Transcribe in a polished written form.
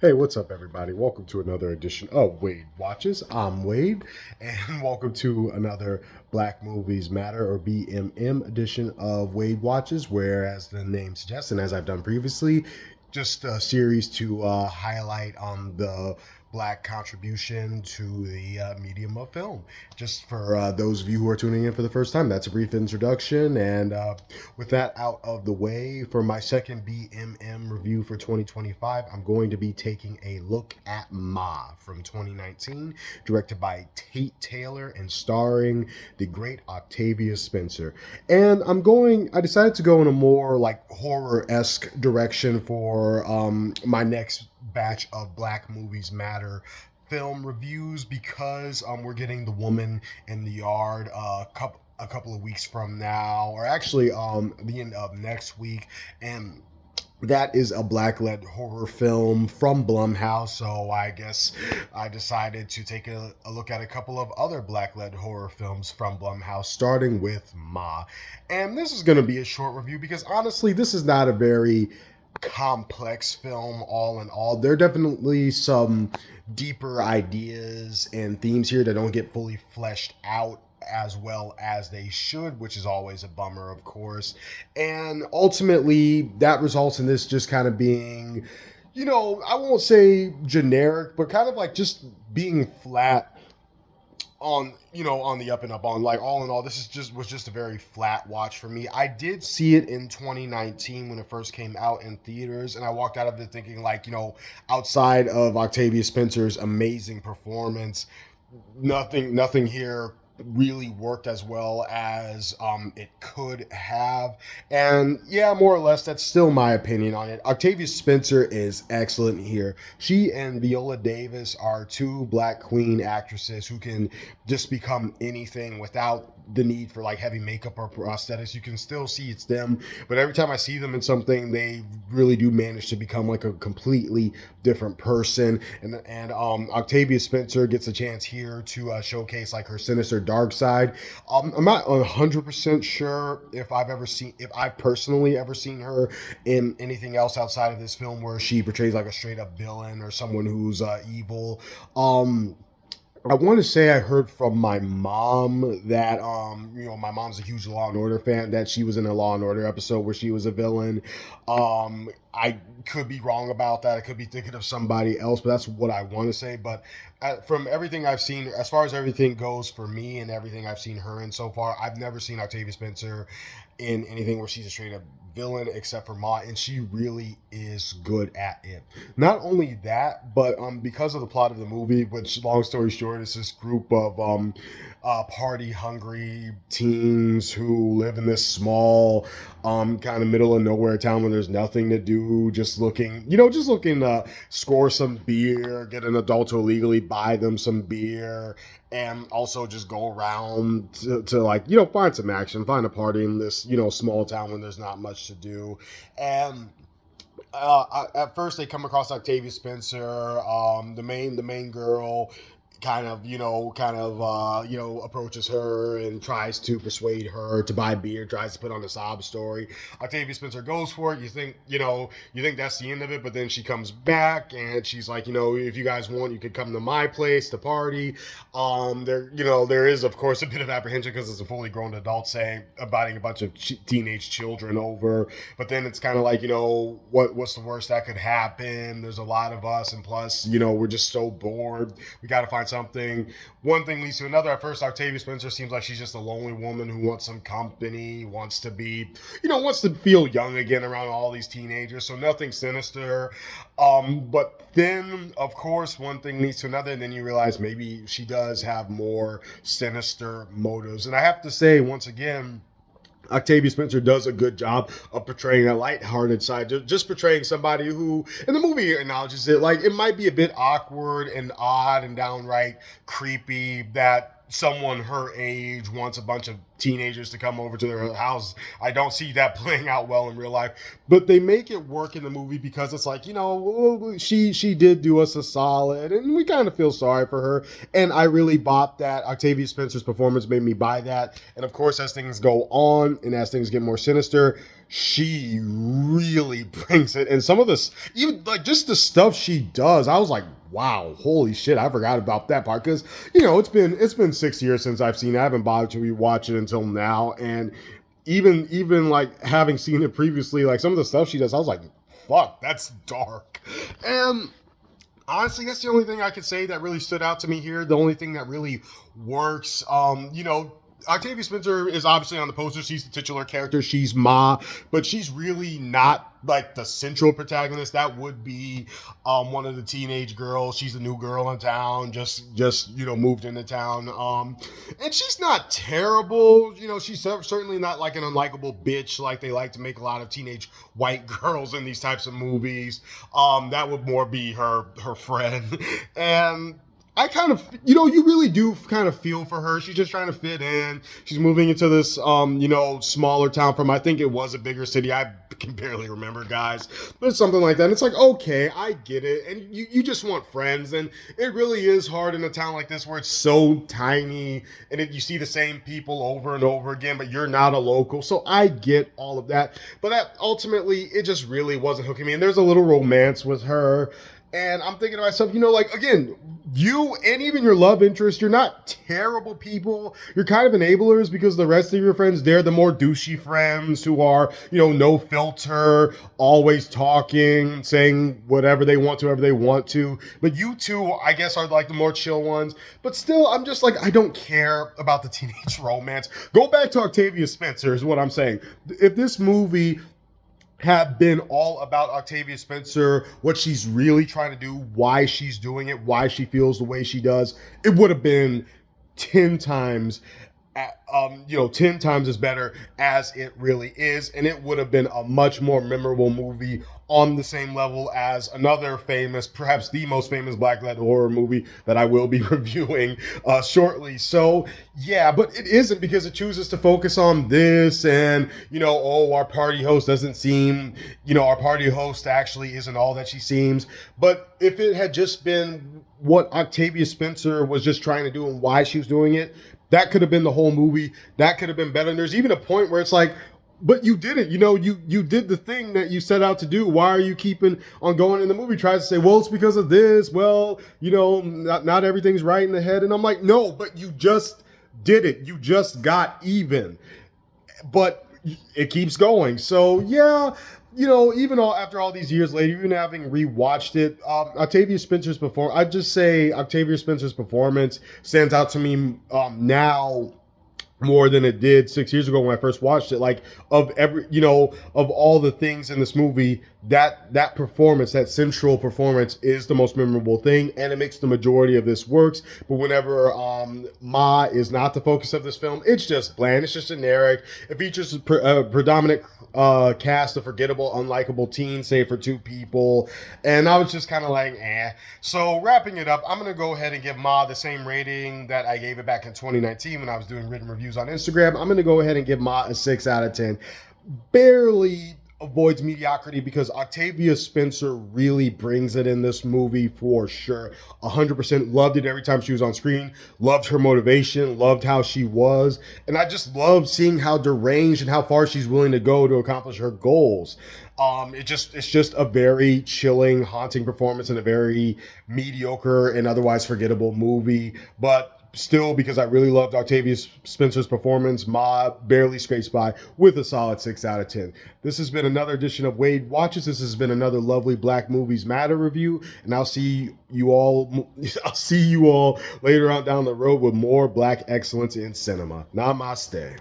Hey, what's up, everybody? Welcome to another edition of Wade Watches. I'm Wade, and welcome to another Black Movies Matter or BMM edition of Wade Watches, where, as the name suggests, and as I've done previously, just a series to highlight the Black contribution to the medium of film. Just for those of you who are tuning in for the first time, that's a brief introduction, and with that out of the way, for my second BMM review for 2025, I'm going to be taking a look at Ma from 2019, directed by Tate Taylor and starring the great Octavia Spencer. And I decided to go in a more like horror-esque direction for my next batch of Black Movies Matter film reviews because we're getting The Woman in the Yard a couple of weeks from now, or actually the end of next week, and that is a black-led horror film from Blumhouse. So I guess I decided to take a look at a couple of other black-led horror films from Blumhouse, starting with Ma. And this is going to be a short review because honestly, this is not a very complex film all in all. There are definitely some deeper ideas and themes here that don't get fully fleshed out as well as they should, which is always a bummer, of course. And ultimately, that results in this just kind of being, I won't say generic, but kind of like just being flat on the up and up. On like, all in all, this is just a very flat watch for me. I did see it in 2019 when it first came out in theaters, and I walked out of it thinking, like, outside of Octavia Spencer's amazing performance, nothing here really worked as well as it could have. And yeah, more or less, that's still my opinion on it. Octavia Spencer is excellent here. She and Viola Davis are two Black queen actresses who can just become anything without the need for like heavy makeup or prosthetics. You can still see it's them, but every time I see them in something, they really do manage to become like a completely different person. And Octavia Spencer gets a chance here to showcase like her sinister dark side. I'm not 100% sure if I've personally ever seen her in anything else outside of this film where she portrays like a straight up villain or someone who's evil. I want to say I heard from my mom that my mom's a huge Law and Order fan, that she was in a Law and Order episode where she was a villain. I could be wrong about that. I could be thinking of somebody else, but that's what I want to say. But from everything I've seen, as far as everything goes for me and everything I've seen her in so far, I've never seen Octavia Spencer in anything where she's a straight up villain except for Ma, and she really is good at it. Not only that, but because of the plot of the movie, which long story short is this group of party hungry teens who live in this small kind of middle of nowhere town where there's nothing to do, just looking to score some beer, get an adult to illegally buy them some beer, and also just go around to like, find some action, find a party in this, small town when there's not much to do. And at first they come across Octavia Spencer, the main girl, approaches her and tries to persuade her to buy beer, tries to put on a sob story. Octavia Spencer goes for it. You think that's the end of it, but then she comes back and she's like, if you guys want, you could come to my place to party. There is of course a bit of apprehension because it's a fully grown adult saying inviting a bunch of teenage children over, but then it's kind of like, what's the worst that could happen? There's a lot of us, and plus, we're just so bored. We got to find something. One thing leads to another. At first, Octavia Spencer seems like she's just a lonely woman who wants some company, wants to feel young again around all these teenagers. So nothing sinister. But then, of course, one thing leads to another, and then you realize maybe she does have more sinister motives. And I have to say, once again, Octavia Spencer does a good job of portraying a lighthearted side, just portraying somebody who, in the movie, acknowledges it. Like, it might be a bit awkward and odd and downright creepy that someone her age wants a bunch of teenagers to come over to their house. I don't see that playing out well in real life, but they make it work in the movie because it's like, she did do us a solid, and we kind of feel sorry for her. And I really bought that. Octavia Spencer's performance made me buy that. And of course, as things go on and as things get more sinister, she really brings it. And some of this, even like just the stuff she does, I was like, wow, holy shit, I forgot about that part. Because it's been 6 years since I've seen it. I haven't bothered to rewatch it until now. And even like having seen it previously, like some of the stuff she does, I was like, fuck, that's dark. And honestly, that's the only thing I could say that really stood out to me here. The only thing that really works. Octavia Spencer is obviously on the poster. She's the titular character. She's Ma, but she's really not like the central protagonist. That would be one of the teenage girls. She's a new girl in town, just moved into town. And she's not terrible. She's certainly not like an unlikable bitch like they like to make a lot of teenage white girls in these types of movies. That would more be her friend. And I kind of, you really do kind of feel for her. She's just trying to fit in. She's moving into this, smaller town from, I think it was a bigger city. I can barely remember, guys, but it's something like that. And it's like, okay, I get it. And you just want friends. And it really is hard in a town like this where it's so tiny and you see the same people over and over again, but you're not a local. So I get all of that. But that ultimately, it just really wasn't hooking me. And there's a little romance with her. And I'm thinking to myself, again, you and even your love interest, you're not terrible people. You're kind of enablers because the rest of your friends, they're the more douchey friends who are, no filter, always talking, saying whatever they want to, whatever they want to. But you two, I guess, are like the more chill ones. But still, I'm just like, I don't care about the teenage romance. Go back to Octavia Spencer is what I'm saying. If this movie have been all about Octavia Spencer, what she's really trying to do, why she's doing it, why she feels the way she does, it would have been 10 times 10 times as better as it really is, and it would have been a much more memorable movie on the same level as another famous, perhaps the most famous black-led horror movie that I will be reviewing shortly. So yeah, but it isn't because it chooses to focus on this and our party host doesn't seem, our party host actually isn't all that she seems. But if it had just been what Octavia Spencer was just trying to do and why she was doing it, that could have been the whole movie. That could have been better. And there's even a point where it's like, but you did it. You did the thing that you set out to do. Why are you keeping on going? And the movie tries to say, well, it's because of this. Well, not everything's right in the head. And I'm like, no, but you just did it. You just got even. But it keeps going. So yeah, even after all these years later, even having rewatched it, Octavia Spencer's I'd just say Octavia Spencer's performance stands out to me now more than it did 6 years ago when I first watched it. Like of all the things in this movie, that performance, that central performance is the most memorable thing, and it makes the majority of this works. But whenever Ma is not the focus of this film, it's just bland, it's just generic. It features a predominant cast of forgettable, unlikable teens, save for two people, and I was just kind of like, eh. So wrapping it up, I'm gonna go ahead and give Ma the same rating that I gave it back in 2019 when I was doing written reviews on Instagram. I'm gonna go ahead and give Ma a 6 out of 10. Barely avoids mediocrity because Octavia Spencer really brings it in this movie for sure. 100% loved it every time she was on screen. Loved her motivation, loved how she was, and I just love seeing how deranged and how far she's willing to go to accomplish her goals. It's just a very chilling, haunting performance in a very mediocre and otherwise forgettable movie, but still, because I really loved Octavia Spencer's performance, Ma barely scrapes by with a solid 6 out of 10. This has been another edition of Wade Watches. This has been another lovely Black Movies Matter review, and I'll see you all later on down the road with more Black excellence in cinema. Namaste.